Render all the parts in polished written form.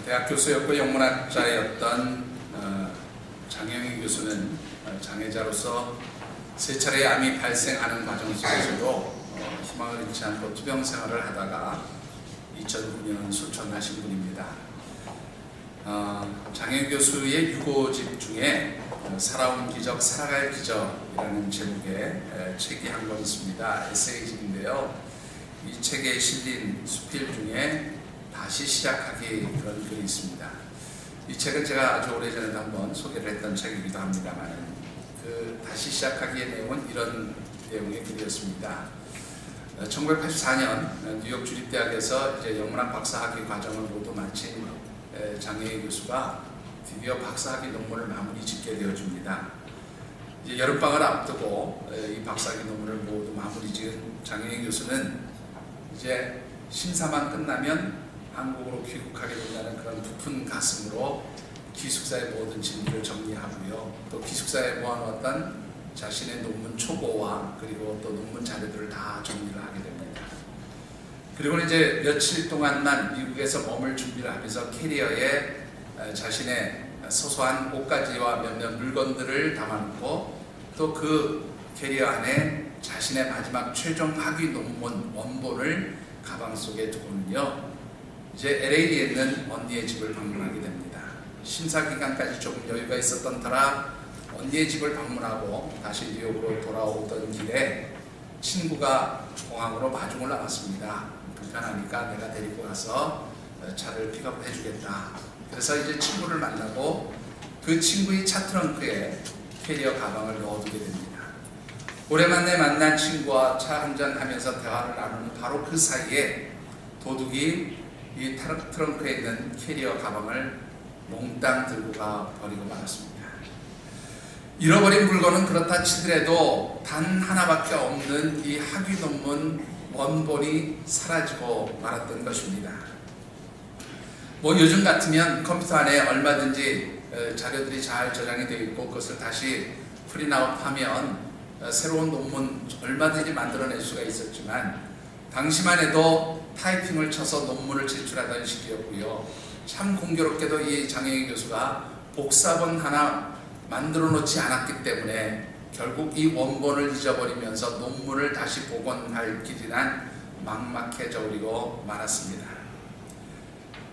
대학 교수였고 영문학자였던 장영희 교수는 장애자로서 세 차례 암이 발생하는 과정 속에서도 희망을 잃지 않고 투병 생활을 하다가 2009년 소천하신 분입니다. 장영희 교수의 유고집 중에 살아온 기적, 살아갈 기적이라는 제목의 책이 한 권 있습니다. 에세이집인데요. 이 책에 실린 수필 중에 다시 시작하기 그런 글이 있습니다. 이 책은 제가 아주 오래전에도 한번 소개를 했던 책이기도 합니다만 그 다시 시작하기의 내용은 이런 내용의 글이었습니다. 1984년 뉴욕 주립대학에서 이제 영문학 박사학위 과정을 모두 마친 장영희 교수가 드디어 박사학위 논문을 마무리 짓게 되어줍니다. 이제 여름방학을 앞두고 이 박사학위 논문을 모두 마무리 지은 장영희 교수는 이제 심사만 끝나면 한국으로 귀국하게 된다는 그런 부푼 가슴으로 기숙사의 모든 진도를 정리하고요. 또 기숙사에 모아놓았던 자신의 논문 초고와 그리고 또 논문 자료들을 다 정리를 하게 됩니다. 그리고 이제 며칠 동안만 미국에서 머물 준비를 하면서 캐리어에 자신의 소소한 옷가지와 몇몇 물건들을 담아놓고 또 그 캐리어 안에 자신의 마지막 최종 학위 논문 원본을 가방 속에 두고는요. 이제 LA에 있는 언니의 집을 방문하게 됩니다. 심사 기간까지 조금 여유가 있었던 터라 언니의 집을 방문하고 다시 뉴욕으로 돌아오던 길에 친구가 공항으로 마중을 나갔습니다. 불편하니까 내가 데리고 가서 차를 픽업해 주겠다. 그래서 이제 친구를 만나고 그 친구의 차 트렁크에 캐리어 가방을 넣어두게 됩니다. 오랜만에 만난 친구와 차 한잔 하면서 대화를 나누는 바로 그 사이에 도둑이 이 트렁크에 있는 캐리어 가방을 몽땅 들고 가 버리고 말았습니다. 잃어버린 물건은 그렇다 치더라도 단 하나밖에 없는 이 학위 논문 원본이 사라지고 말았던 것입니다. 요즘 같으면 컴퓨터 안에 얼마든지 자료들이 잘 저장이 되어 있고 그것을 다시 프린아웃하면 새로운 논문 얼마든지 만들어낼 수가 있었지만 당시만 해도 타이핑을 쳐서 논문을 제출하던 시기였고요. 참 공교롭게도 이 장영희 교수가 복사본 하나 만들어 놓지 않았기 때문에 결국 이 원본을 잊어버리면서 논문을 다시 복원할 길이 난 막막해져 버리고 말았습니다.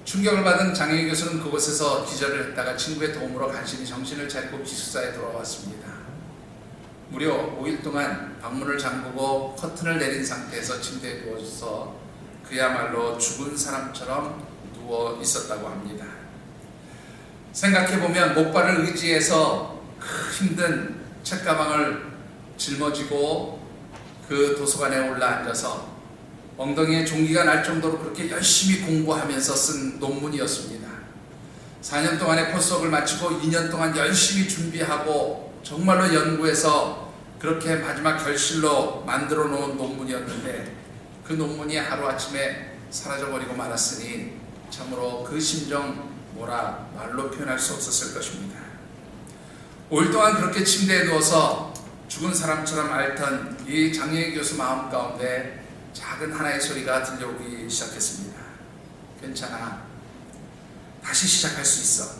충격을 받은 장영희 교수는 그곳에서 기절을 했다가 친구의 도움으로 간신히 정신을 차리고 기숙사에 돌아왔습니다. 무려 5일 동안 방문을 잠그고 커튼을 내린 상태에서 침대에 누워서 그야말로 죽은 사람처럼 누워 있었다고 합니다. 생각해보면 목발을 의지해서 힘든 책가방을 짊어지고 그 도서관에 올라앉아서 엉덩이에 종기가 날 정도로 그렇게 열심히 공부하면서 쓴 논문이었습니다. 4년 동안의 포스독을 마치고 2년 동안 열심히 준비하고 정말로 연구해서 그렇게 마지막 결실로 만들어 놓은 논문이었는데 그 논문이 하루아침에 사라져버리고 말았으니 참으로 그 심정 뭐라 말로 표현할 수 없었을 것입니다. 5일 동안 그렇게 침대에 누워서 죽은 사람처럼 앓던 이 장영희 교수 마음 가운데 작은 하나의 소리가 들려오기 시작했습니다. 괜찮아. 다시 시작할 수 있어.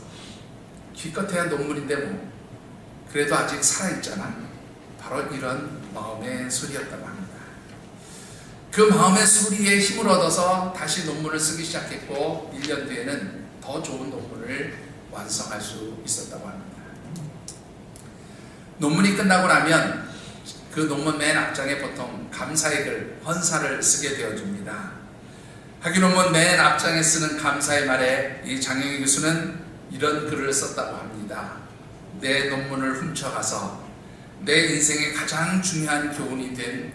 기껏해야 논문인데 뭐. 그래도 아직 살아있잖아. 바로 이런 마음의 소리였다고 합니다. 그 마음의 소리에 힘을 얻어서 다시 논문을 쓰기 시작했고 1년 뒤에는 더 좋은 논문을 완성할 수 있었다고 합니다. 논문이 끝나고 나면 그 논문 맨 앞장에 보통 감사의 글, 헌사를 쓰게 되어줍니다. 학위 논문 맨 앞장에 쓰는 감사의 말에 이 장영희 교수는 이런 글을 썼다고 합니다. 내 논문을 훔쳐가서 내 인생의 가장 중요한 교훈이 된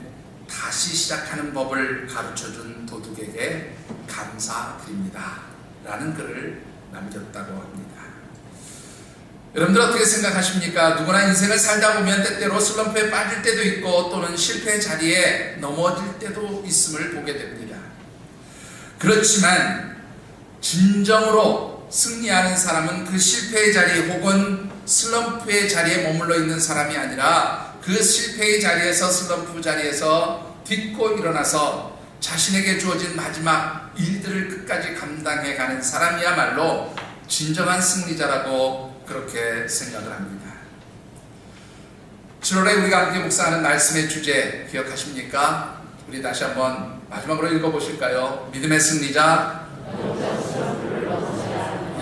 다시 시작하는 법을 가르쳐준 도둑에게 감사드립니다. 라는 글을 남겼다고 합니다. 여러분들 어떻게 생각하십니까? 누구나 인생을 살다 보면 때때로 슬럼프에 빠질 때도 있고 또는 실패의 자리에 넘어질 때도 있음을 보게 됩니다. 그렇지만 진정으로 승리하는 사람은 그 실패의 자리 혹은 슬럼프의 자리에 머물러 있는 사람이 아니라 그 실패의 자리에서 슬럼프 자리에서 딛고 일어나서 자신에게 주어진 마지막 일들을 끝까지 감당해 가는 사람이야말로 진정한 승리자라고 그렇게 생각을 합니다. 7월에 우리가 함께 묵상하는 말씀의 주제 기억하십니까? 우리 다시 한번 마지막으로 읽어보실까요? 믿음의 승리자.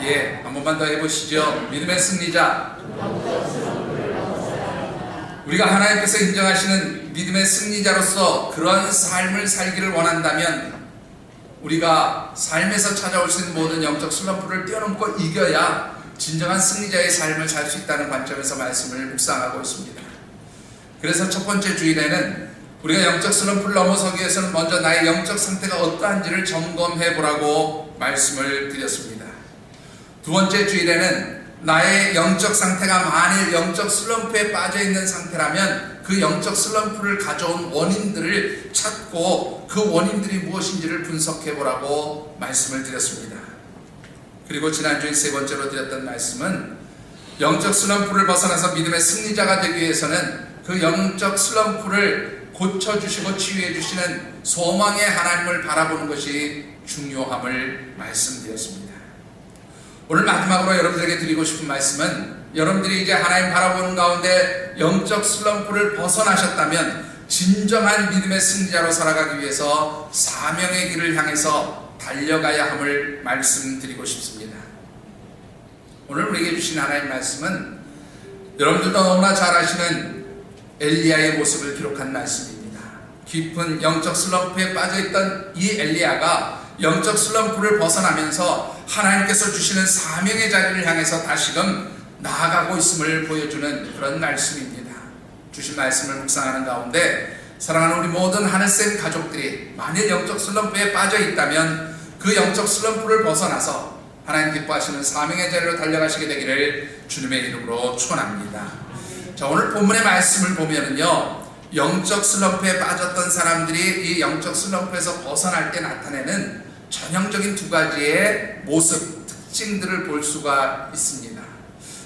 예, 한 번만 더 해보시죠. 믿음의 승리자. 우리가 하나님께서 인정하시는 믿음의 승리자로서 그러한 삶을 살기를 원한다면 우리가 삶에서 찾아올 수 있는 모든 영적 슬럼프를 뛰어넘고 이겨야 진정한 승리자의 삶을 살 수 있다는 관점에서 말씀을 묵상하고 있습니다. 그래서 첫 번째 주일에는 우리가 영적 슬럼프를 넘어서기 위해서는 먼저 나의 영적 상태가 어떠한지를 점검해 보라고 말씀을 드렸습니다. 두 번째 주일에는 나의 영적 상태가 만일 영적 슬럼프에 빠져 있는 상태라면 그 영적 슬럼프를 가져온 원인들을 찾고 그 원인들이 무엇인지를 분석해 보라고 말씀을 드렸습니다. 그리고 지난주에 세 번째로 드렸던 말씀은 영적 슬럼프를 벗어나서 믿음의 승리자가 되기 위해서는 그 영적 슬럼프를 고쳐주시고 치유해주시는 소망의 하나님을 바라보는 것이 중요함을 말씀드렸습니다. 오늘 마지막으로 여러분들에게 드리고 싶은 말씀은 여러분들이 이제 하나님 바라보는 가운데 영적 슬럼프를 벗어나셨다면 진정한 믿음의 승리자로 살아가기 위해서 사명의 길을 향해서 달려가야 함을 말씀드리고 싶습니다. 오늘 우리에게 주신 하나님 말씀은 여러분들도 너무나 잘 아시는 엘리야의 모습을 기록한 말씀입니다. 깊은 영적 슬럼프에 빠져있던 이 엘리야가 영적 슬럼프를 벗어나면서 하나님께서 주시는 사명의 자리를 향해서 다시금 나아가고 있음을 보여주는 그런 말씀입니다. 주신 말씀을 묵상하는 가운데 사랑하는 우리 모든 하늘샘 가족들이 만일 영적 슬럼프에 빠져 있다면 그 영적 슬럼프를 벗어나서 하나님 기뻐하시는 사명의 자리로 달려가시게 되기를 주님의 이름으로 축원합니다. 자, 오늘 본문의 말씀을 보면은요, 영적 슬럼프에 빠졌던 사람들이 이 영적 슬럼프에서 벗어날 때 나타내는 전형적인 두 가지의 모습, 특징들을 볼 수가 있습니다.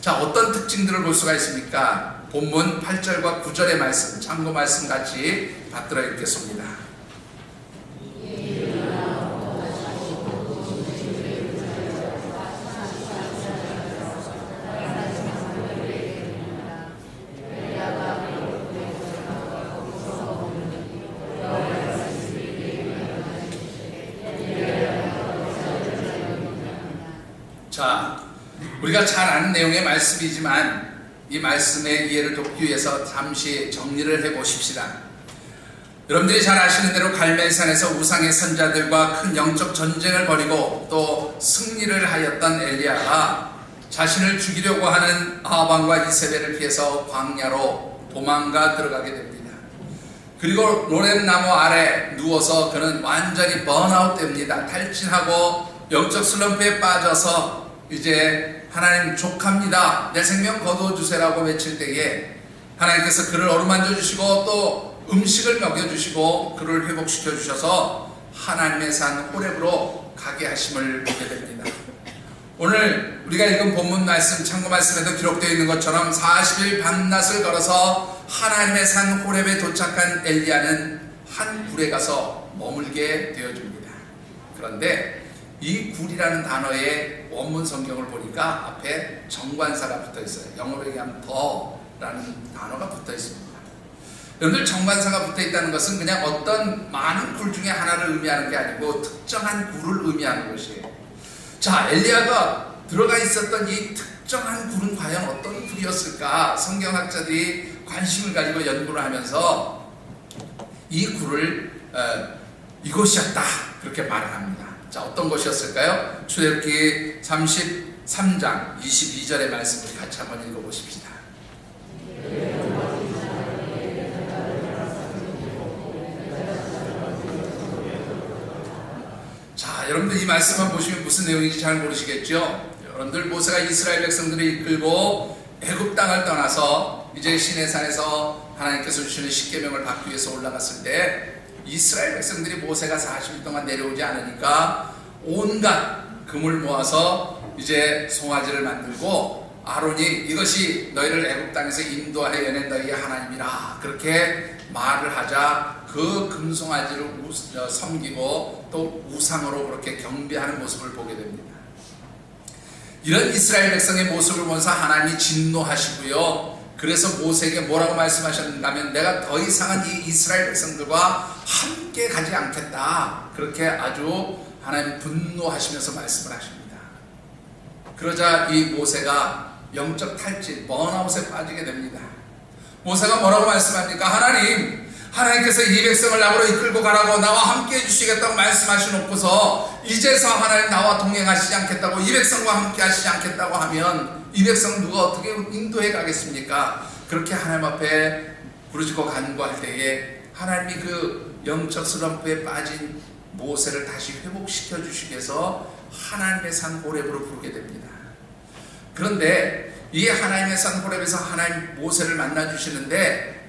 자, 어떤 특징들을 볼 수가 있습니까? 본문 8절과 9절의 말씀, 참고 말씀 같이 받들어 읽겠습니다. 자, 우리가 잘 아는 내용의 말씀이지만 이 말씀의 이해를 돕기 위해서 잠시 정리를 해보십시다. 여러분들이 잘 아시는 대로 갈멜산에서 우상의 선자들과 큰 영적 전쟁을 벌이고 또 승리를 하였던 엘리야가 자신을 죽이려고 하는 아합왕과 이세벨을 피해서 광야로 도망가 들어가게 됩니다. 그리고 로뎀나무 아래 누워서 그는 완전히 번아웃 됩니다. 탈진하고 영적 슬럼프에 빠져서 이제 하나님 족합니다, 내 생명 거두어주세요라고 외칠 때에 하나님께서 그를 어루만져 주시고 또 음식을 먹여주시고 그를 회복시켜 주셔서 하나님의 산 호렙으로 가게 하심을 보게 됩니다. 오늘 우리가 읽은 본문 말씀, 참고 말씀에도 기록되어 있는 것처럼 40일 밤낮을 걸어서 하나님의 산 호렙에 도착한 엘리야는 한 굴에 가서 머물게 되어줍니다. 그런데 이 굴이라는 단어의 원문 성경을 보니까 앞에 정관사가 붙어 있어요. 영어로 얘기하면 더라는 단어가 붙어 있습니다. 여러분들, 정관사가 붙어 있다는 것은 그냥 어떤 많은 굴 중에 하나를 의미하는 게 아니고 특정한 굴을 의미하는 것이에요. 자, 엘리야가 들어가 있었던 이 특정한 굴은 과연 어떤 굴이었을까? 성경학자들이 관심을 가지고 연구를 하면서 이 굴을 이곳이었다 그렇게 말을 합니다. 자, 어떤 것이었을까요? 출애굽기 33장 22절의 말씀을 같이 한번 읽어보십시다. 자, 여러분들 이 말씀만 보시면 무슨 내용인지 잘 모르시겠죠? 여러분들, 모세가 이스라엘 백성들을 이끌고 애굽 땅을 떠나서 이제 시내산에서 하나님께서 주시는 십계명을 받기 위해서 올라갔을 때 이스라엘 백성들이 모세가 40일 동안 내려오지 않으니까 온갖 금을 모아서 이제 송아지를 만들고 아론이 이것이 너희를 애굽 땅에서 인도하여 내낸 너희의 하나님이라 그렇게 말을 하자 그 금송아지를 섬기고 또 우상으로 그렇게 경배하는 모습을 보게 됩니다. 이런 이스라엘 백성의 모습을 보면서 하나님이 진노하시고요. 그래서 모세에게 뭐라고 말씀하셨냐면 내가 더 이상은 이 이스라엘 백성들과 함께 가지 않겠다. 그렇게 아주 하나님 분노하시면서 말씀을 하십니다. 그러자 이 모세가 영적 탈진, 번아웃에 빠지게 됩니다. 모세가 뭐라고 말씀합니까? 하나님께서 이 백성을 나보러 이끌고 가라고 나와 함께 해주시겠다고 말씀하시놓고서 이제서 하나님 나와 동행하시지 않겠다고, 이 백성과 함께 하시지 않겠다고 하면 이 백성 누가 어떻게 인도해 가겠습니까? 그렇게 하나님 앞에 부르짖고 간구할 때에 하나님이 그 영적 슬럼프에 빠진 모세를 다시 회복시켜 주시기 위해서 하나님의 산 호렙으로 부르게 됩니다. 그런데 이 하나님의 산 호렙에서 하나님 모세를 만나 주시는데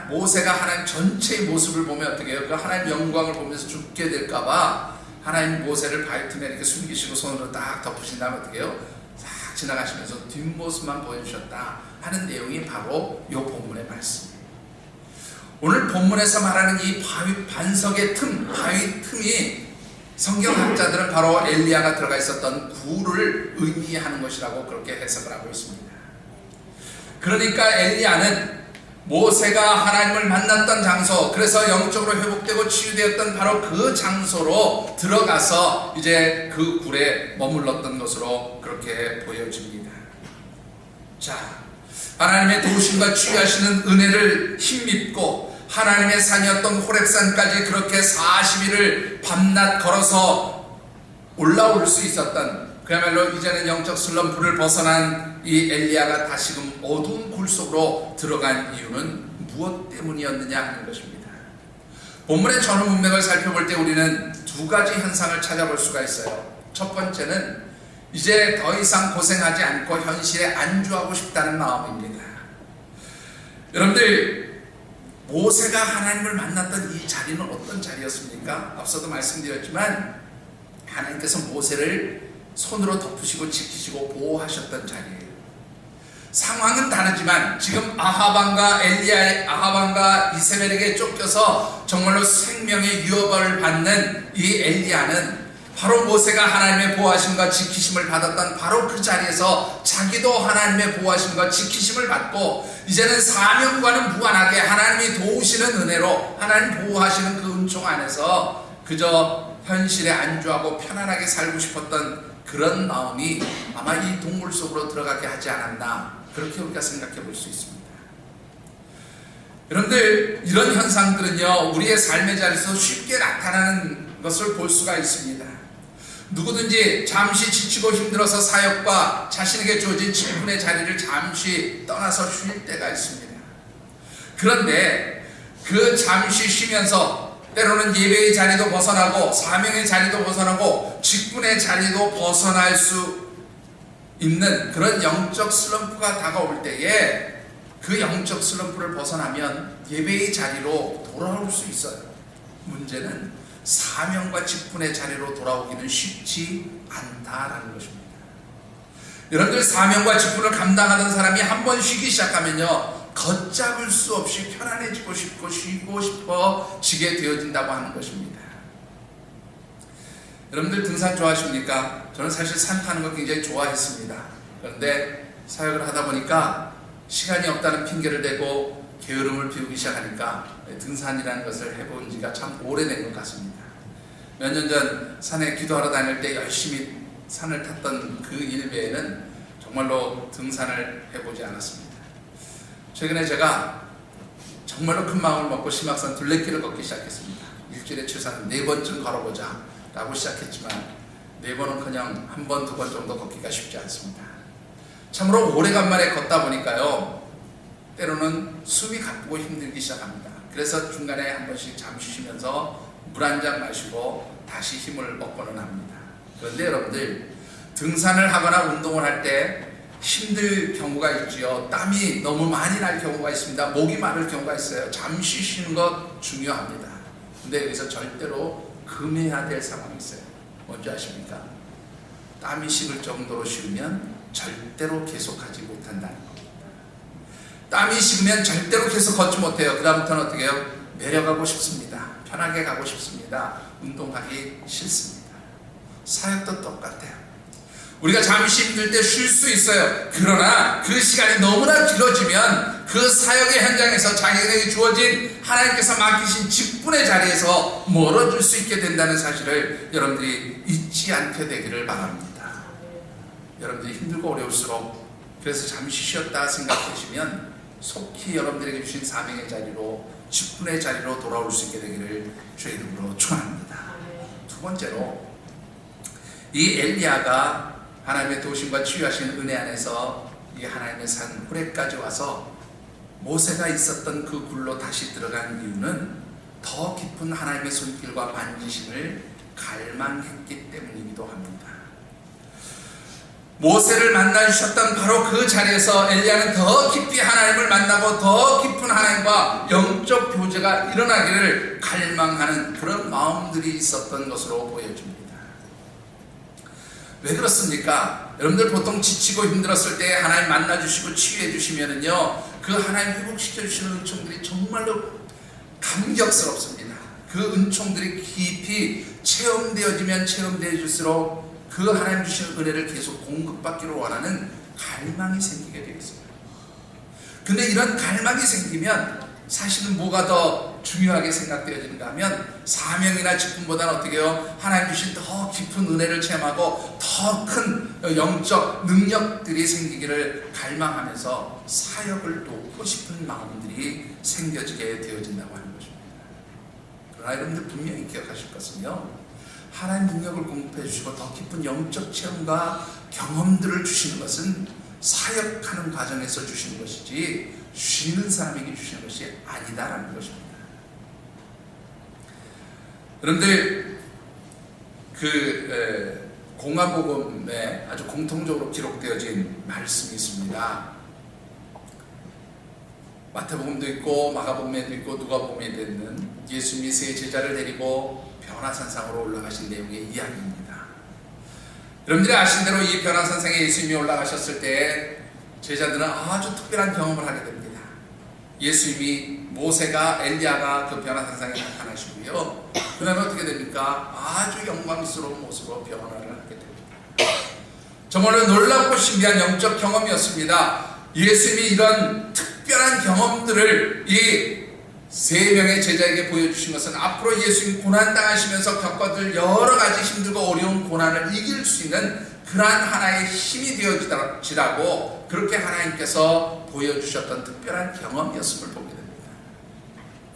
모세가 하나님 전체의 모습을 보면 어떻게 해요? 그 하나님 영광을 보면서 죽게 될까봐 하나님 모세를 바위 틈에 이렇게 숨기시고 손으로 딱 덮으신 다음에 어떻게 해요? 싹 지나가시면서 뒷모습만 보여주셨다 하는 내용이 바로 이 본문의 말씀이에요. 오늘 본문에서 말하는 이 반석의 바위 틈이 성경학자들은 바로 엘리야가 들어가 있었던 굴을 의미하는 것이라고 그렇게 해석을 하고 있습니다. 그러니까 엘리야는 모세가 하나님을 만났던 장소, 그래서 영적으로 회복되고 치유되었던 바로 그 장소로 들어가서 이제 그 굴에 머물렀던 것으로 그렇게 보여집니다. 자, 하나님의 도우심과 치유하시는 은혜를 힘입고 하나님의 산이었던 호렙산까지 그렇게 40일을 밤낮 걸어서 올라올 수 있었던, 그야말로 이제는 영적 슬럼프를 벗어난 이 엘리야가 다시금 어두운 굴 속으로 들어간 이유는 무엇 때문이었느냐 하는 것입니다. 본문의 전후 문맥을 살펴볼 때 우리는 두 가지 현상을 찾아볼 수가 있어요. 첫 번째는 이제 더 이상 고생하지 않고 현실에 안주하고 싶다는 마음입니다. 여러분들, 모세가 하나님을 만났던 이 자리는 어떤 자리였습니까? 앞서도 말씀드렸지만 하나님께서 모세를 손으로 덮으시고 지키시고 보호하셨던 자리예요. 상황은 다르지만 지금 아하방과 이세벨에게 쫓겨서 정말로 생명의 위협을 받는 이 엘리야는 바로 모세가 하나님의 보호하심과 지키심을 받았던 바로 그 자리에서 자기도 하나님의 보호하심과 지키심을 받고 이제는 사명과는 무관하게 하나님이 도우시는 은혜로 하나님 보호하시는 그 은총 안에서 그저 현실에 안주하고 편안하게 살고 싶었던 그런 마음이 아마 이 동굴 속으로 들어가게 하지 않았나, 그렇게 우리가 생각해 볼 수 있습니다. 여러분들, 이런 현상들은요 우리의 삶의 자리에서 쉽게 나타나는 것을 볼 수가 있습니다. 누구든지 잠시 지치고 힘들어서 사역과 자신에게 주어진 직분의 자리를 잠시 떠나서 쉴 때가 있습니다. 그런데 그 잠시 쉬면서 때로는 예배의 자리도 벗어나고 사명의 자리도 벗어나고 직분의 자리도 벗어날 수 있는 그런 영적 슬럼프가 다가올 때에 그 영적 슬럼프를 벗어나면 예배의 자리로 돌아올 수 있어요. 문제는 사명과 직분의 자리로 돌아오기는 쉽지 않다라는 것입니다. 여러분들, 사명과 직분을 감당하던 사람이 한번 쉬기 시작하면요 걷잡을 수 없이 편안해지고 싶고 쉬고 싶어지게 되어진다고 하는 것입니다. 여러분들 등산 좋아하십니까? 저는 사실 산 타는 거 굉장히 좋아했습니다. 그런데 사역을 하다 보니까 시간이 없다는 핑계를 대고 게으름을 피우기 시작하니까 등산이라는 것을 해본 지가 참 오래된 것 같습니다. 몇 년 전 산에 기도하러 다닐 때 열심히 산을 탔던 그 일배에는 정말로 등산을 해보지 않았습니다. 최근에 제가 정말로 큰 마음을 먹고 심학산 둘레길을 걷기 시작했습니다. 일주일에 최소한 4번쯤 걸어보자 라고 시작했지만 4번은커녕 1번, 2번 정도 걷기가 쉽지 않습니다. 참으로 오래간만에 걷다 보니까요 때로는 숨이 가쁘고 힘들기 시작합니다. 그래서 중간에 한 번씩 잠시 쉬면서 물 한 잔 마시고 다시 힘을 얻고는 합니다. 그런데 여러분들, 등산을 하거나 운동을 할 때 힘들 경우가 있지요. 땀이 너무 많이 날 경우가 있습니다. 목이 마를 경우가 있어요. 잠시 쉬는 것 중요합니다. 근데 여기서 절대로 금해야 될 상황이 있어요. 뭔지 아십니까? 땀이 식을 정도로 쉬면 절대로 계속하지 못한다는 겁니다. 땀이 식으면 절대로 계속 걷지 못해요. 그 다음부터는 어떻게 해요? 내려가고 싶습니다. 편하게 가고 싶습니다. 운동하기 싫습니다. 사역도 똑같아요. 우리가 잠시 힘들 때 쉴 수 있어요. 그러나 그 시간이 너무나 길어지면 그 사역의 현장에서 자기에게 주어진 하나님께서 맡기신 직분의 자리에서 멀어질 수 있게 된다는 사실을 여러분들이 잊지 않게 되기를 바랍니다. 여러분들이 힘들고 어려울수록 그래서 잠시 쉬었다 생각하시면 속히 여러분들에게 주신 사명의 자리로, 직분의 자리로 돌아올 수 있게 되기를 주의 이름으로 축원합니다. 두 번째로, 이 엘리야가 하나님의 도우심과 치유하신 은혜 안에서 이 하나님의 산 호렙까지 와서 모세가 있었던 그 굴로 다시 들어간 이유는 더 깊은 하나님의 손길과 만지심을 갈망했기 때문이기도 합니다. 모세를 만나주셨던 바로 그 자리에서 엘리야는 더 깊이 하나님을 만나고 더 깊은 하나님과 영적 교제가 일어나기를 갈망하는 그런 마음들이 있었던 것으로 보여집니다. 왜 그렇습니까? 여러분들 보통 지치고 힘들었을 때 하나님 만나주시고 치유해 주시면은요, 그 하나님 회복시켜 주시는 은총들이 정말로 감격스럽습니다. 그 은총들이 깊이 체험되어지면 체험되어질수록 그 하나님 주시는 은혜를 계속 공급받기를 원하는 갈망이 생기게 되어 있습니다. 근데 이런 갈망이 생기면 사실은 뭐가 더 중요하게 생각되어진가 하면 사명이나 직분보다는 어떻게 해요? 하나님 주신 더 깊은 은혜를 체험하고 더 큰 영적 능력들이 생기기를 갈망하면서 사역을 돕고 싶은 마음들이 생겨지게 되어진다고 하는 것입니다. 그러나 여러분들 분명히 기억하실 것은요, 하나님 능력을 공급해 주시고 더 깊은 영적 체험과 경험들을 주시는 것은 사역하는 과정에서 주시는 것이지 쉬는 사람에게 주시는 것이 아니다라는 것입니다. 여러분들 공화복음에 아주 공통적으로 기록되어진 말씀이 있습니다. 마태복음도 있고 마가복음에도 있고 누가복음에도 있는 예수님이 세 제자를 데리고 변화산상으로 올라가신 내용의 이야기입니다. 여러분들이 아신 대로 이 변화산상에 예수님이 올라가셨을 때 제자들은 아주 특별한 경험을 하게 됩니다. 예수님이, 모세가, 엘리야가 그 변화산상에 나타나시고요, 그 다음에 어떻게 됩니까? 아주 영광스러운 모습으로 변화를 하게 됩니다. 정말로 놀랍고 신비한 영적 경험이었습니다. 예수님이 이런 특별한 경험들을 이 세 명의 제자에게 보여주신 것은 앞으로 예수님 고난당하시면서 겪어질 여러 가지 힘들고 어려운 고난을 이길 수 있는 그러한 하나의 힘이 되어지라고 그렇게 하나님께서 보여주셨던 특별한 경험이었음을 보게 됩니다.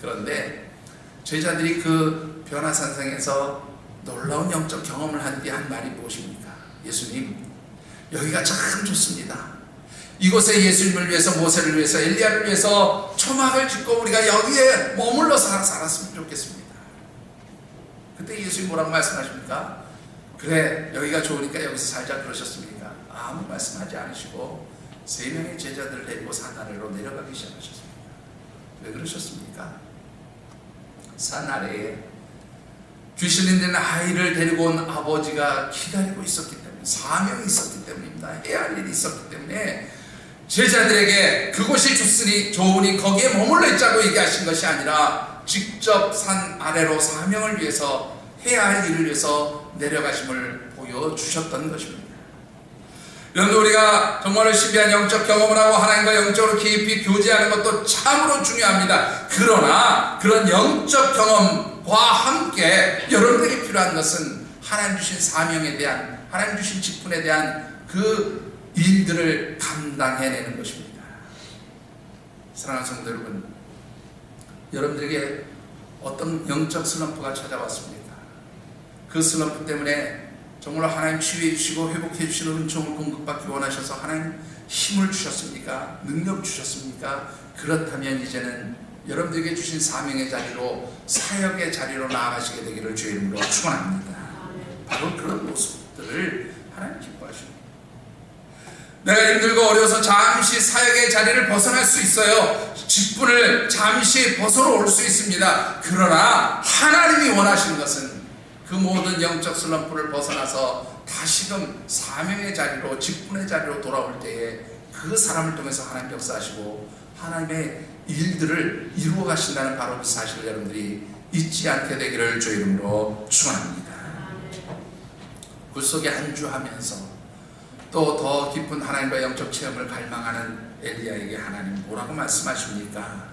그런데 제자들이 그 변화산상에서 놀라운 영적 경험을 한 뒤 한 말이 무엇입니까? 예수님, 여기가 참 좋습니다. 이곳에 예수님을 위해서, 모세를 위해서, 엘리야를 위해서 초막을 짓고 우리가 여기에 머물러 살았으면 좋겠습니다. 그때 예수님이 뭐라고 말씀하십니까? 그래, 여기가 좋으니까 여기서 살자 그러셨습니까? 아무 말씀하지 않으시고 세 명의 제자들을 데리고 산 아래로 내려가기 시작하셨습니다. 왜 그러셨습니까? 산 아래에 귀신이 된 아이를 데리고 온 아버지가 기다리고 있었기 때문에, 사명이 있었기 때문입니다. 해야 할 일이 있었기 때문에 제자들에게 그곳이 좋으니 거기에 머물러 있자고 얘기하신 것이 아니라 직접 산 아래로 사명을 위해서, 해야 할 일을 위해서 내려가심을 보여주셨던 것입니다. 여러분, 우리가 정말로 신비한 영적 경험을 하고 하나님과 영적으로 깊이 교제하는 것도 참으로 중요합니다. 그러나 그런 영적 경험과 함께 여러분들에게 필요한 것은 하나님 주신 사명에 대한, 하나님 주신 직분에 대한 그 일들을 감당해내는 것입니다. 사랑하는 성도 여러분, 여러분들에게 어떤 영적 슬럼프가 찾아왔습니까? 그 슬럼프 때문에 정말로 하나님 치유해 주시고 회복해 주시는 은총을 공급받기 원하셔서 하나님 힘을 주셨습니까? 능력 주셨습니까? 그렇다면 이제는 여러분들에게 주신 사명의 자리로, 사역의 자리로 나아가시게 되기를 주의 이름으로 축원합니다. 바로 그런 모습들을 하나님 기뻐하십니다. 내가 힘들고 어려워서 잠시 사역의 자리를 벗어날 수 있어요. 직분을 잠시 벗어올 수 있습니다. 그러나 하나님이 원하시는 것은 그 모든 영적 슬럼프를 벗어나서 다시금 사명의 자리로, 직분의 자리로 돌아올 때에 그 사람을 통해서 하나님 역사하시고 하나님의 일들을 이루어 가신다는 바로 그 사실을 여러분들이 잊지 않게 되기를 주 이름으로 축원합니다. 굴속에 안주하면서 또 더 깊은 하나님과 영적 체험을 갈망하는 엘리야에게 하나님 뭐라고 말씀하십니까?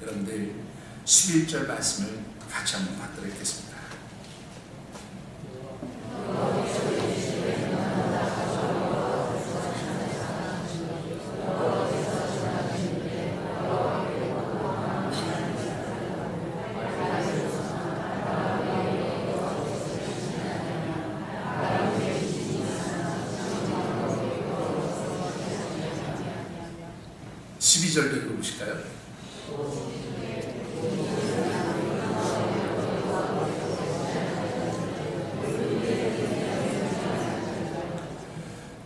여러분들 11절 말씀을 같이 한번 받도록 하겠습니다. (12절도) 읽어보실까요?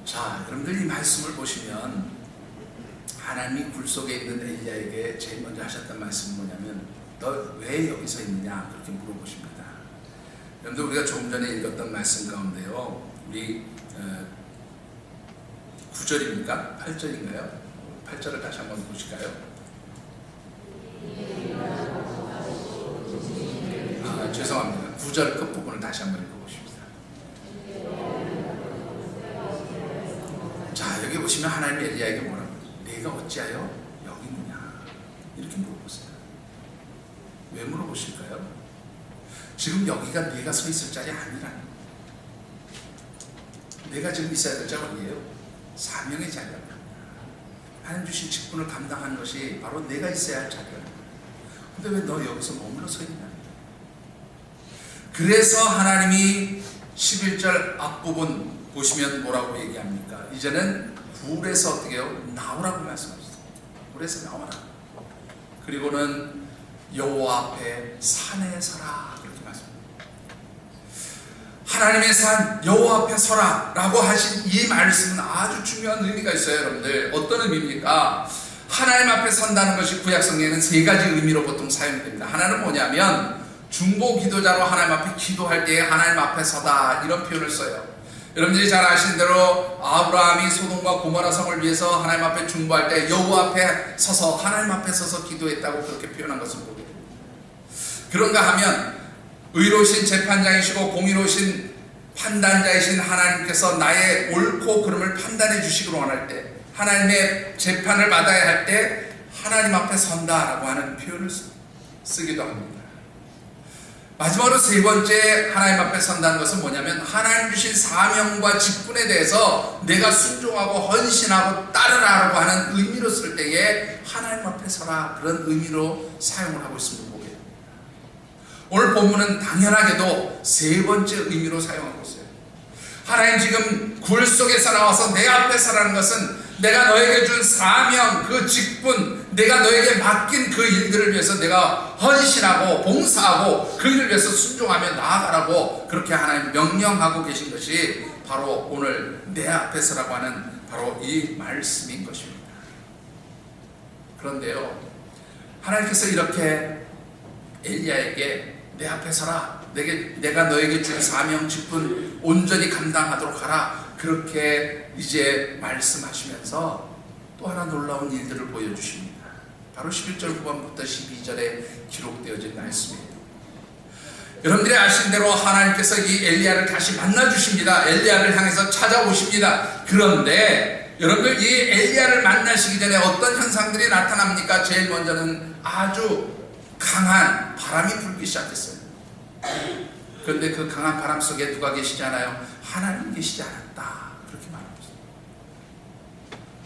자, 여러분들 이 말씀을 보시면 하나님이 굴속에 있는 엘리야에게 제일 먼저 하셨던 말씀은 뭐냐면 너 왜 여기서 있느냐 그렇게 물어보십니다. 여러분들 우리가 조금 전에 읽었던 말씀 가운데요, 우리 9절입니까? 8절인가요? 8절을 다시 한번 보실까요? 죄송합니다. 9절 끝부분을 다시 한번 읽어보십시다. 자, 여기 보시면 하나님 엘리야에게 뭐라고? 내가 어찌하여 여기 있느냐 이렇게 물어보세요. 왜 물어보실까요? 지금 여기가 네가 서 있을 자리 아니라는, 내가 지금 있어야 될 자가 어디예요? 사명의 자리야. 하나님 주신 직분을 감당하는 것이 바로 내가 있어야 할 자리야. 근데 왜 너 여기서 머물러 서 있냐? 그래서 하나님이 11절 앞부분 보시면 뭐라고 얘기합니까? 이제는 굴에서 어떻게 해요? 나오라고 말씀하셨어요. 굴에서 나와라. 그리고는 여호와 앞에 산에 서라 그렇게 말씀합니다. 하나님의 산 여호와 앞에 서라 라고 하신 이 말씀은 아주 중요한 의미가 있어요. 여러분들 어떤 의미입니까? 하나님 앞에 선다는 것이 구약성경에는 세 가지 의미로 보통 사용됩니다. 하나는 뭐냐면 중보 기도자로 하나님 앞에 기도할 때에 하나님 앞에 서다 이런 표현을 써요. 여러분들이 잘 아시는 대로 아브라함이 소돔과 고모라 성을 위해서 하나님 앞에 중보할 때 여호와 앞에 서서 하나님 앞에 서서 기도했다고 그렇게 표현한 것을 보게 됩니다. 그런가 하면 의로우신 재판장이시고 공의로우신 판단자이신 하나님께서 나의 옳고 그름을 판단해 주시기로 원할 때, 하나님의 재판을 받아야 할 때 하나님 앞에 선다라고 하는 표현을 쓰기도 합니다. 마지막으로 세 번째 하나님 앞에 선다는 것은 뭐냐면 하나님 주신 사명과 직분에 대해서 내가 순종하고 헌신하고 따르라라고 하는 의미로 쓸 때에 하나님 앞에 서라 그런 의미로 사용을 하고 있습니다. 오늘 본문은 당연하게도 세 번째 의미로 사용하고 있어요. 하나님 지금 굴 속에서 나와서 내 앞에 서라는 것은 내가 너에게 준 사명, 그 직분, 내가 너에게 맡긴 그 일들을 위해서 내가 헌신하고 봉사하고 그 일을 위해서 순종하며 나아가라고 그렇게 하나님 명령하고 계신 것이 바로 오늘 내 앞에 서라고 하는 바로 이 말씀인 것입니다. 그런데요, 하나님께서 이렇게 엘리야에게 내 앞에 서라, 내가 너에게 준 사명 직분 온전히 감당하도록 하라 그렇게 이제 말씀하시면서 또 하나 놀라운 일들을 보여주십니다. 바로 11절 후반부터 12절에 기록되어진 말씀이에요. 여러분들이 아시는 대로 하나님께서 이 엘리야를 다시 만나주십니다. 엘리야를 향해서 찾아오십니다. 그런데 여러분들 이 엘리야를 만나시기 전에 어떤 현상들이 나타납니까? 제일 먼저는 아주 강한 바람이 불기 시작했어요. 그런데 그 강한 바람 속에 누가 계시지 않아요? 하나님 계시지 않았다 그렇게 말합니다.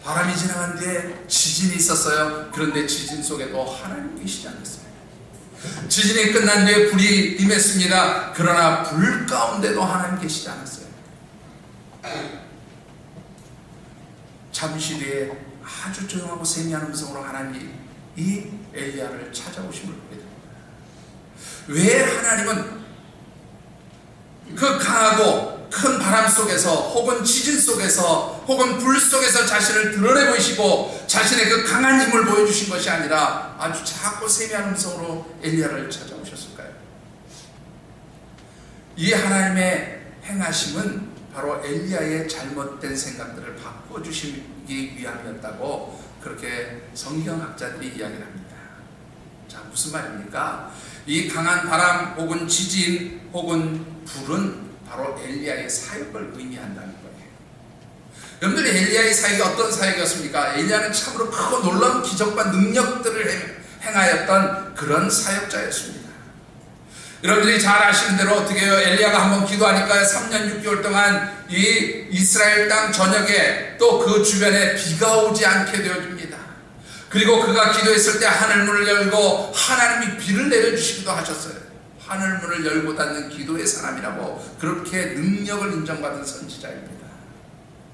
바람이 지나간 뒤에 지진이 있었어요. 그런데 지진 속에도 하나님 계시지 않았어요. 지진이 끝난 뒤에 불이 임했습니다. 그러나 불 가운데도 하나님 계시지 않았어요. 잠시 뒤에 아주 조용하고 세미한 음성으로 하나님이 이 엘리야를 찾아오심을 보게 됩니다. 왜 하나님은 그 강하고 큰 바람 속에서 혹은 지진 속에서 혹은 불 속에서 자신을 드러내 보이시고 자신의 그 강한 힘을 보여주신 것이 아니라 아주 작고 세미한 음성으로 엘리야를 찾아오셨을까요? 이 하나님의 행하심은 바로 엘리야의 잘못된 생각들을 바꿔주시기 위함이었다고 그렇게 성경학자들이 이야기를 합니다. 자, 무슨 말입니까? 이 강한 바람 혹은 지진 혹은 불은 바로 엘리야의 사역을 의미한다는 거예요. 여러분들, 엘리야의 사역이 어떤 사역이었습니까? 엘리야는 참으로 크고 놀라운 기적과 능력들을 행하였던 그런 사역자였습니다. 여러분들이 잘 아시는 대로 어떻게 해요? 엘리야가 한번 기도하니까 3년 6개월 동안 이 이스라엘 땅 전역에 또 그 주변에 비가 오지 않게 되어줍니다. 그리고 그가 기도했을 때 하늘문을 열고 하나님이 비를 내려주시기도 하셨어요. 하늘문을 열고 닫는 기도의 사람이라고 그렇게 능력을 인정받은 선지자입니다.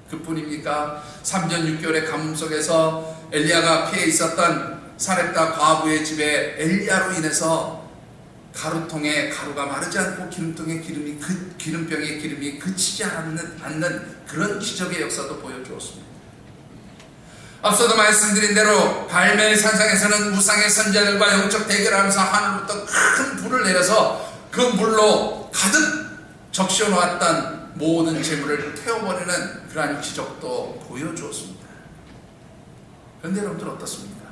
그뿐입니까? 3년 6개월의 가뭄 속에서 엘리야가 피해 있었던 사렙다 과부의 집에 엘리야로 인해서 가루통에 가루가 마르지 않고 기름병의 기름이 그치지 않는 그런 기적의 역사도 보여주었습니다. 앞서도 말씀드린 대로 갈멜 산상에서는 우상의 선지자들과 영적 대결하면서 하늘부터 큰 불을 내려서 그 물로 가득 적셔 놓았던 모든 재물을 태워버리는 그러한 기적도 보여주었습니다. 그런데 여러분들 어떻습니까?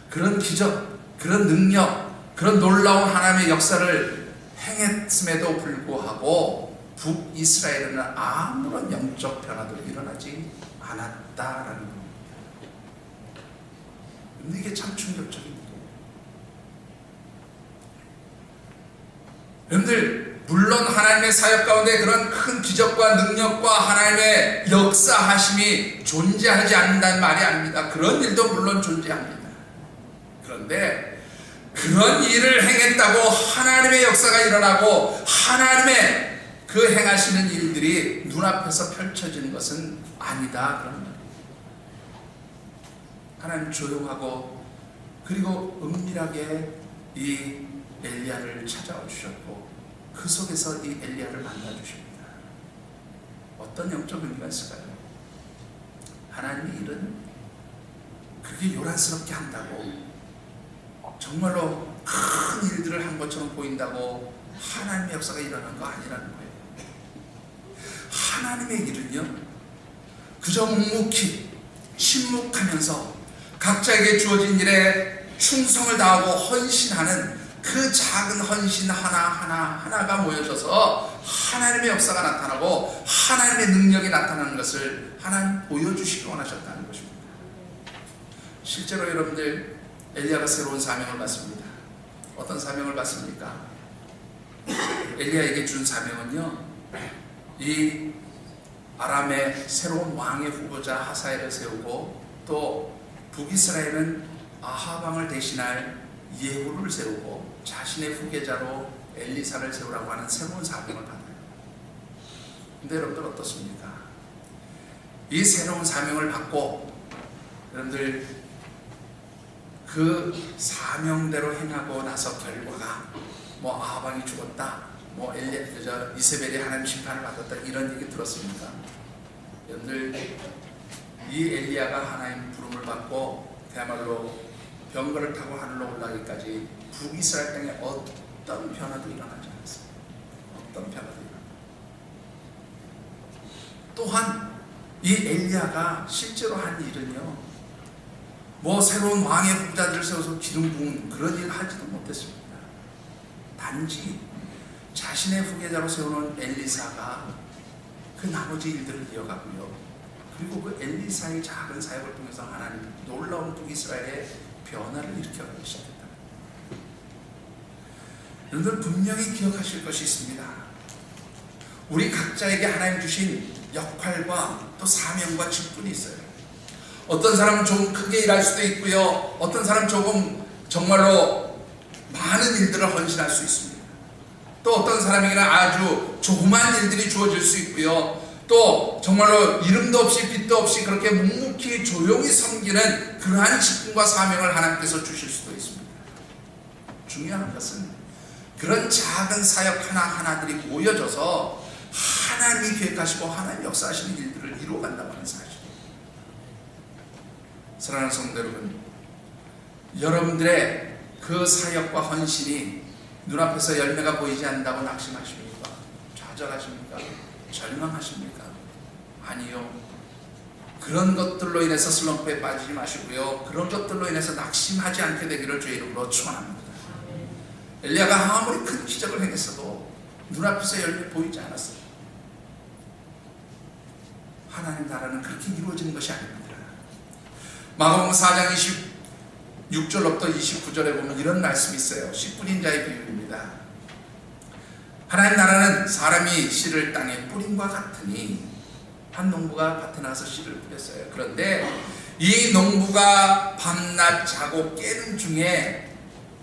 그런 기적, 그런 능력, 그런 놀라운 하나님의 역사를 행했음에도 불구하고 북이스라엘에는 아무런 영적 변화도 일어나지 않았다라는 겁니다. 근데 이게 참 충격적입니다. 여러분들, 물론 하나님의 사역 가운데 그런 큰 기적과 능력과 하나님의 역사하심이 존재하지 않는다는 말이 아닙니다. 그런 일도 물론 존재합니다. 그런데 그런 일을 행했다고 하나님의 역사가 일어나고 하나님의 그 행하시는 일들이 눈앞에서 펼쳐지는 것은 아니다, 그런 말입니다. 하나님 조용하고 그리고 은밀하게 이 엘리야를 찾아와 주셨고 그 속에서 이 엘리야를 만나 주십니다. 어떤 영적 의미가 있을까요? 하나님의 일은 그렇게 요란스럽게 한다고 정말로 큰 일들을 한 것처럼 보인다고 하나님의 역사가 일어난 거 아니라는 거예요. 하나님의 일은요, 그저 묵묵히 침묵하면서 각자에게 주어진 일에 충성을 다하고 헌신하는 그 작은 헌신 하나가 모여져서 하나님의 역사가 나타나고 하나님의 능력이 나타나는 것을 하나님 보여주시기 원하셨다는 것입니다. 실제로 여러분들, 엘리야가 새로운 사명을 받습니다. 어떤 사명을 받습니까? 엘리야에게 준 사명은요, 이 아람의 새로운 왕의 후보자 하사엘을 세우고 또 북이스라엘은 아합 왕을 대신할 예후를 세우고 자신의 후계자로 엘리사를 세우라고 하는 새로운 사명을 받아요. 근데 여러분들 어떻습니까? 이 새로운 사명을 받고 여러분들 그 사명대로 행하고 나서 결과가 뭐 아합 왕이 죽었다, 뭐 이세벨이 하나님 심판을 받았다, 이런 얘기 들었습니까? 여러분들, 이 엘리야가 하나님 부름을 받고 그야말로 병거를 타고 하늘로 올라가기까지 북이스라엘 땅에 어떤 변화도 일어나지 않았어요. 어떤 변화도 일어나지. 또한 이 엘리야가 실제로 한 일은요, 뭐 새로운 왕의 후보자들을 세워서 기름 부은 그런 일을 하지도 못했습니다. 단지 자신의 후계자로 세우는 엘리사가 그 나머지 일들을 이어가고요, 그리고 그 엘리사의 작은 사역을 통해서 하나님 놀라운 북이스라엘의 변화를 일으켜가기 시작했다. 여러분들 분명히 기억하실 것이 있습니다. 우리 각자에게 하나님 주신 역할과 또 사명과 직분이 있어요. 어떤 사람은 조금 크게 일할 수도 있고요, 어떤 사람은 조금 정말로 많은 일들을 헌신할 수 있습니다. 또 어떤 사람에게는 아주 조그만 일들이 주어질 수 있고요, 또 정말로 이름도 없이 빛도 없이 그렇게 묵묵히 조용히 섬기는 그러한 직분과 사명을 하나님께서 주실 수도 있습니다. 중요한 것은 그런 작은 사역 하나하나들이 모여져서 하나님이 계획하시고 하나님 역사하시는 일들을 이루어간다고 하는 사실입니다. 사랑하는 성도 여러분, 여러분들의 그 사역과 헌신이 눈앞에서 열매가 보이지 않는다고 낙심하십니까? 좌절하십니까? 절망하십니까? 아니요. 그런 것들로 인해서 슬럼프에 빠지지 마시고요, 그런 것들로 인해서 낙심하지 않게 되기를 주의 이름으로 축원합니다. 엘리야가 아무리 큰 기적을 행했어도 눈앞에서 열매 보이지 않았어요. 하나님 나라는 그렇게 이루어지는 것이 아닙니다. 마가복음 4장 26절로부터 29절에 보면 이런 말씀이 있어요. 씨 뿌린 자의 비유입니다. 하나님 나라는 사람이 씨를 땅에 뿌림과 같으니, 한 농부가 밭에 나가서 씨를 뿌렸어요. 그런데 이 농부가 밤낮 자고 깨는 중에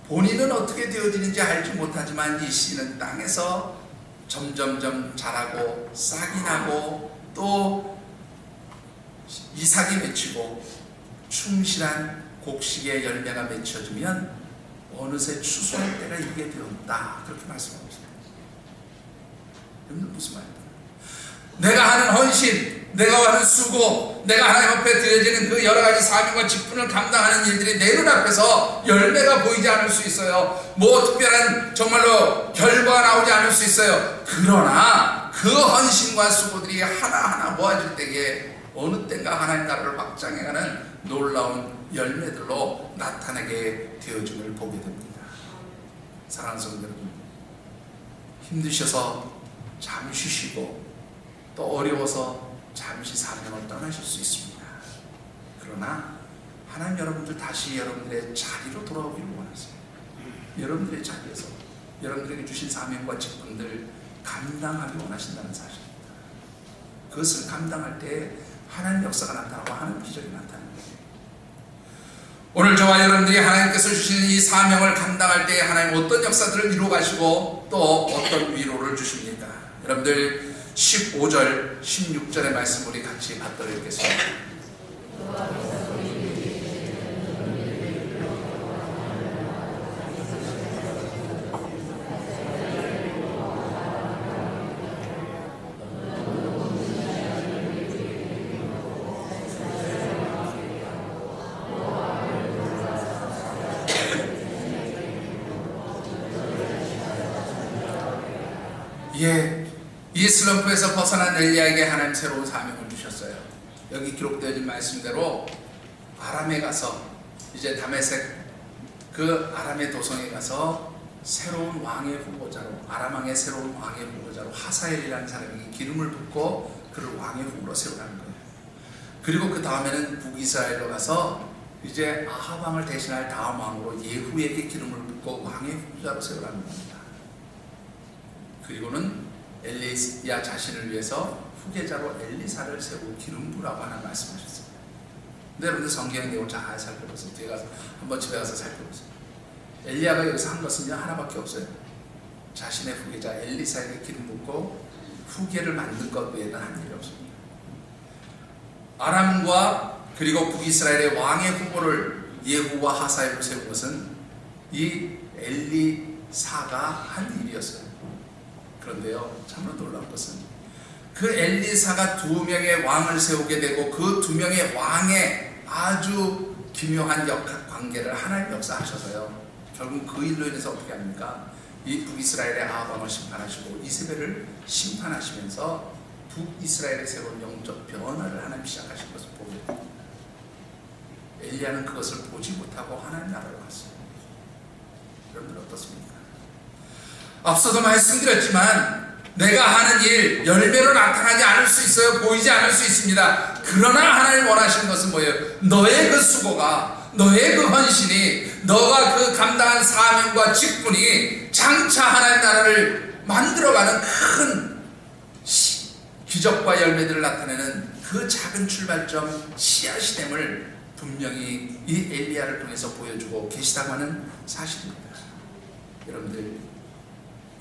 본인은 어떻게 되어지는지 알지 못하지만 이 씨는 땅에서 점점점 자라고 싹이 나고 또 이삭이 맺히고 충실한 곡식의 열매가 맺혀지면 어느새 추수할 때가 이르게 되었다. 그렇게 말씀하고 있습니다. 여러분 무슨 말입니까? 내가 하는 헌신, 내가 하는 수고, 내가 하나님 앞에 드려지는 그 여러 가지 사명과 직분을 감당하는 일들이 내 눈앞에서 열매가 보이지 않을 수 있어요. 뭐 특별한 정말로 결과가 나오지 않을 수 있어요. 그러나 그 헌신과 수고들이 하나하나 모아질 때에 어느 때인가 하나님 나라를 확장해가는 놀라운 열매들로 나타나게 되어짐을 보게 됩니다. 사랑하는 성도 여러분, 힘드셔서 잠시 쉬고 또 어려워서 잠시 사명을 떠나실 수 있습니다. 그러나 하나님 여러분들 다시 여러분들의 자리로 돌아오기를 원하세요. 여러분들의 자리에서 여러분들에게 주신 사명과 직분들 감당하기 원하신다는 사실입니다. 그것을 감당할 때 하나님 역사가 나타나고 하나님 기적이 나타나는 거예요. 오늘 저와 여러분들이 하나님께서 주시는 이 사명을 감당할 때 하나님 어떤 역사들을 이루어 가시고 또 어떤 위로를 주십니까? 여러분들 15절, 16절의 말씀 우리 같이 받들어 읽겠습니다. 이 슬럼프에서 벗어난 엘리야에게 하나님 새로운 사명을 주셨어요. 여기 기록되어진 말씀대로 아람에 가서 이제 다메섹 그 아람의 도성에 가서 새로운 왕의 후보자로, 아람 왕의 새로운 왕의 후보자로 하사엘이라는 사람에게 기름을 붓고 그를 왕의 후보로 세우라는 거예요. 그리고 그 다음에는 북이스라엘로 가서 이제 아합 왕을 대신할 다음 왕으로 예후에게 기름을 붓고 왕의 후보자로 세우라는 겁니다. 그리고는 엘리야 자신을 위해서 후계자로 엘리사를 세우고 기름 부라고 하나 말씀하셨습니다. 근데 여러분들 성경의 내용을 잘 살펴보세요. 뒤에 가서 한번 집에 가서 살펴보세요. 엘리야가 여기서 한 것은 하나밖에 없어요. 자신의 후계자 엘리사에게 기름 붓고 후계를 만든 것 외에는 한 일이 없습니다. 아람과 그리고 북이스라엘의 왕의 후보를 예후와 하사엘로 세운 것은 이 엘리사가 한 일이었어요. 그런데요, 참으로 놀라운 것은 그 엘리사가 두 명의 왕을 세우게 되고 그 두 명의 왕의 아주 기묘한 관계를 하나님 역사하셔서요, 결국 그 일로 인해서 어떻게 합니까? 이 북이스라엘의 아합 왕을 심판하시고 이세벨을 심판하시면서 북이스라엘의 새로운 영적 변화를 하나님 시작하신 것을 보게 됩니다. 엘리야는 그것을 보지 못하고 하나님 나라로 갔어요. 여러분들 어떻습니까? 앞서도 말씀드렸지만 내가 하는 일 열매로 나타나지 않을 수 있어요. 보이지 않을 수 있습니다. 그러나 하나님 원하시는 것은 뭐예요? 너의 그 수고가, 너의 그 헌신이, 너가 그 감당한 사명과 직분이 장차 하나님 나라를 만들어가는 큰 기적과 열매들을 나타내는 그 작은 출발점 씨앗이 됨을 분명히 이 엘리야를 통해서 보여주고 계시다고 하는 사실입니다.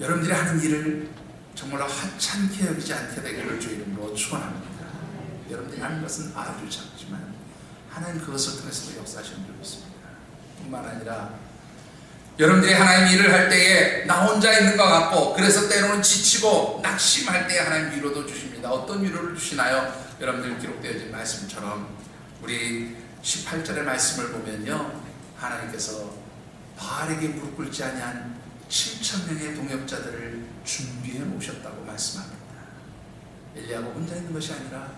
여러분들이 하는 일을 정말로 하찮게 여기지 않게 되기를 주의 이름으로 축원합니다. 여러분들이 하는 것은 아주 작지만 하나님 그것을 통해서도 역사하시는 줄 믿습니다. 뿐만 아니라 여러분들이 하나님 일을 할 때에 나 혼자 있는 것 같고 그래서 때로는 지치고 낙심할 때에 하나님 위로도 주십니다. 어떤 위로를 주시나요? 여러분들 기록되어진 말씀처럼 우리 18절의 말씀을 보면요, 하나님께서 바알에게 무릎 꿇지 아니한 7,000명의 동역자들을 준비해 놓으셨다고 말씀합니다. 엘리야가 혼자 있는 것이 아니라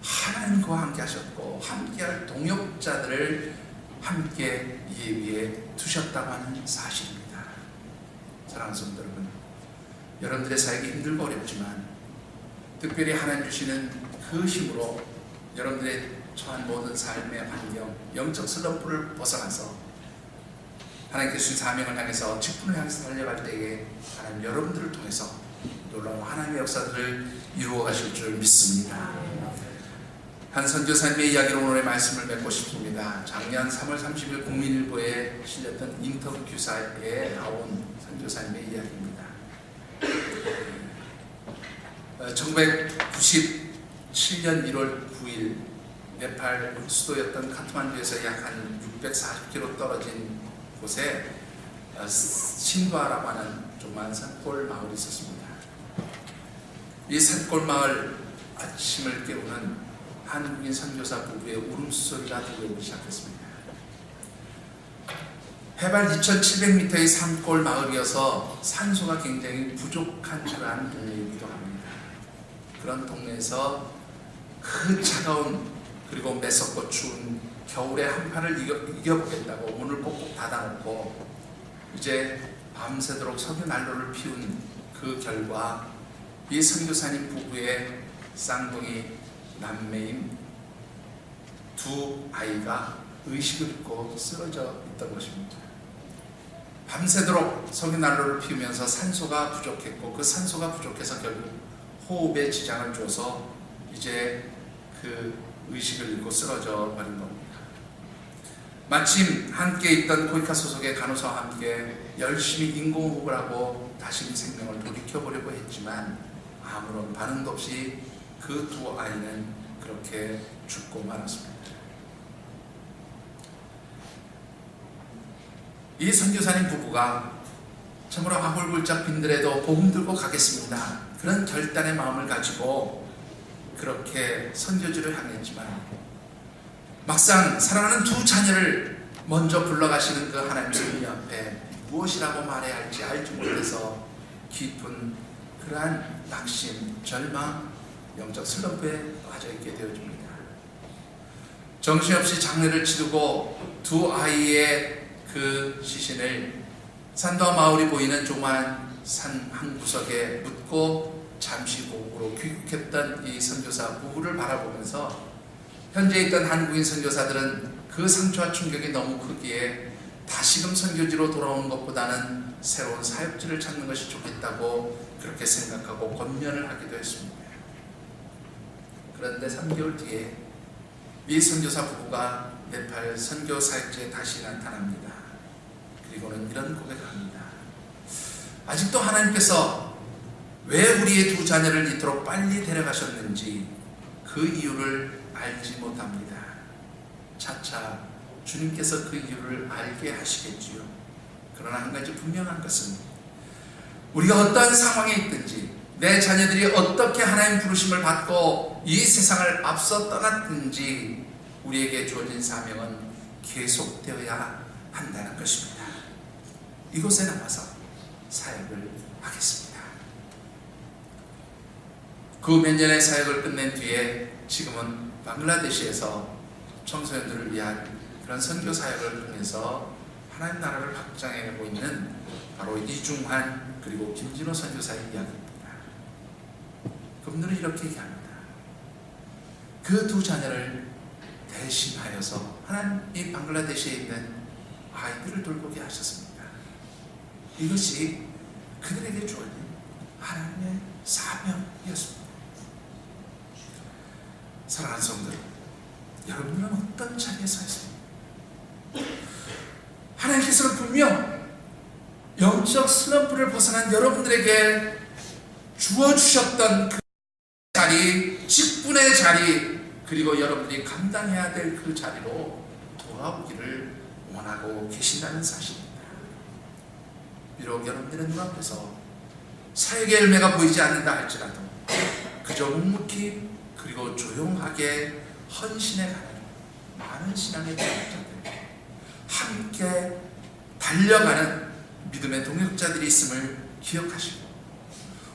하나님 그와 함께 하셨고 함께할 동역자들을 함께 이 위에 두셨다고 하는 사실입니다. 사랑하는 성도 여러분, 여러분들의 사역이 힘들고 어렵지만 특별히 하나님 주시는 그 힘으로 여러분들의 처한 모든 삶의 환경, 영적 슬럼프를 벗어나서 하나님께 주신 사명을 향해서 직분을 향해서 달려갈 때에 하나님 여러분들을 통해서 놀라운 하나님의 역사들을 이루어 가실 줄 믿습니다. 한 선교사님의 이야기로 오늘의 말씀을 맺고 싶습니다. 작년 3월 30일 국민일보에 실렸던 인터뷰 기사에 나온 선교사님의 이야기입니다. 1997년 1월 9일 네팔 수도였던 카트만두에서 약 한 640km 떨어진 곳에 신과라고 하는 조그만 산골 마을이 있었습니다. 이 산골 마을 아침을 깨우는 한국인 선교사 부부의 울음소리가 들려오기 시작했습니다. 해발 2700m의 산골 마을이어서 산소가 굉장히 부족한 그러한 동네이기도 합니다. 그런 동네에서 그 차가운 그리고 매섭고 추운 겨울의 한파를 이겨보겠다고 문을 꼭꼭 닫아놓고 이제 밤새도록 석유 난로를 피운 그 결과 이 선교사님 부부의 쌍둥이 남매인 두 아이가 의식을 잃고 쓰러져 있던 것입니다. 밤새도록 석유 난로를 피우면서 산소가 부족했고 그 산소가 부족해서 결국 호흡에 지장을 줘서 이제 그 의식을 잃고 쓰러져 버린 겁니다. 마침 함께 있던 코이카 소속의 간호사와 함께 열심히 인공호흡을 하고 다시 생명을 돌이켜보려고 했지만 아무런 반응도 없이 그 두 아이는 그렇게 죽고 말았습니다. 이 선교사님 부부가 참으로 아골골짝 빈들에도 복음 들고 가겠습니다, 그런 결단의 마음을 가지고 그렇게 선교지를 향했지만 막상 사랑하는 두 자녀를 먼저 불러가시는 그 하나님 섭리 앞에 무엇이라고 말해야 할지 알지 못해서 깊은 그러한 낙심, 절망, 영적 슬럼프에 빠져있게 되어집니다. 정신없이 장례를 치르고 두 아이의 그 시신을 산도와 마을이 보이는 조그만 산 한 구석에 묻고 잠시 고국으로 귀국했던 이 선교사 부부를 바라보면서 현재 있던 한국인 선교사들은 그 상처와 충격이 너무 크기에 다시금 선교지로 돌아오는 것보다는 새로운 사역지를 찾는 것이 좋겠다고 그렇게 생각하고 권면을 하기도 했습니다. 그런데 3개월 뒤에 이 선교사 부부가 네팔 선교 사역지에 다시 나타납니다. 그리고는 이런 고백을 합니다. 아직도 하나님께서 왜 우리의 두 자녀를 이토록 빨리 데려가셨는지 그 이유를 알지 못합니다. 차차 주님께서 그 이유를 알게 하시겠지요. 그러나 한 가지 분명한 것은 우리가 어떠한 상황에 있든지 내 자녀들이 어떻게 하나님 부르심을 받고 이 세상을 앞서 떠났든지 우리에게 주어진 사명은 계속되어야 한다는 것입니다. 이곳에 남아서 사역을 하겠습니다. 그 몇 년의 사역을 끝낸 뒤에 지금은 방글라데시에서 청소년들을 위한 그런 선교 사역을 통해서 하나님 나라를 확장해내고 있는 바로 이중환 그리고 김진호 선교사의 이야기입니다. 그분들은 이렇게 얘기합니다. 그 두 자녀를 대신하여서 하나님 이 방글라데시에 있는 아이들을 돌보게 하셨습니다. 이것이 그들에게 주어진 하나님의 사명이었습니다. 사랑하는 성도 여러분들은 어떤 자리에 서 있습니까? 하나님께서는 분명 영적 슬럼프를 벗어난 여러분들에게 주어주셨던 그 자리, 직분의 자리, 그리고 여러분들이 감당해야 될 그 자리로 돌아오기를 원하고 계신다는 사실입니다. 비록 여러분들의 눈앞에서 사역의 열매가 보이지 않는다 할지라도 그저 묵묵히 그리고 조용하게 헌신해가는 많은 신앙의 동역자들, 함께 달려가는 믿음의 동역자들이 있음을 기억하시고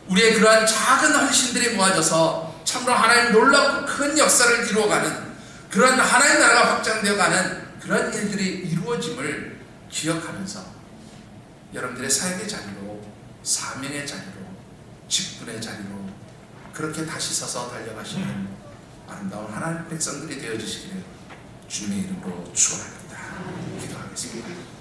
우리의 그러한 작은 헌신들이 모아져서 참으로 하나님 놀랍고 큰 역사를 이루어가는 그런 하나님 나라가 확장되어가는 그런 일들이 이루어짐을 기억하면서 여러분들의 사역의 자리로, 사명의 자리로, 직분의 자리로 그렇게 다시 서서 달려가시는 아름다운 하나님 백성들이 되어주시기를 주님의 이름으로 축원합니다. 기도하겠습니다.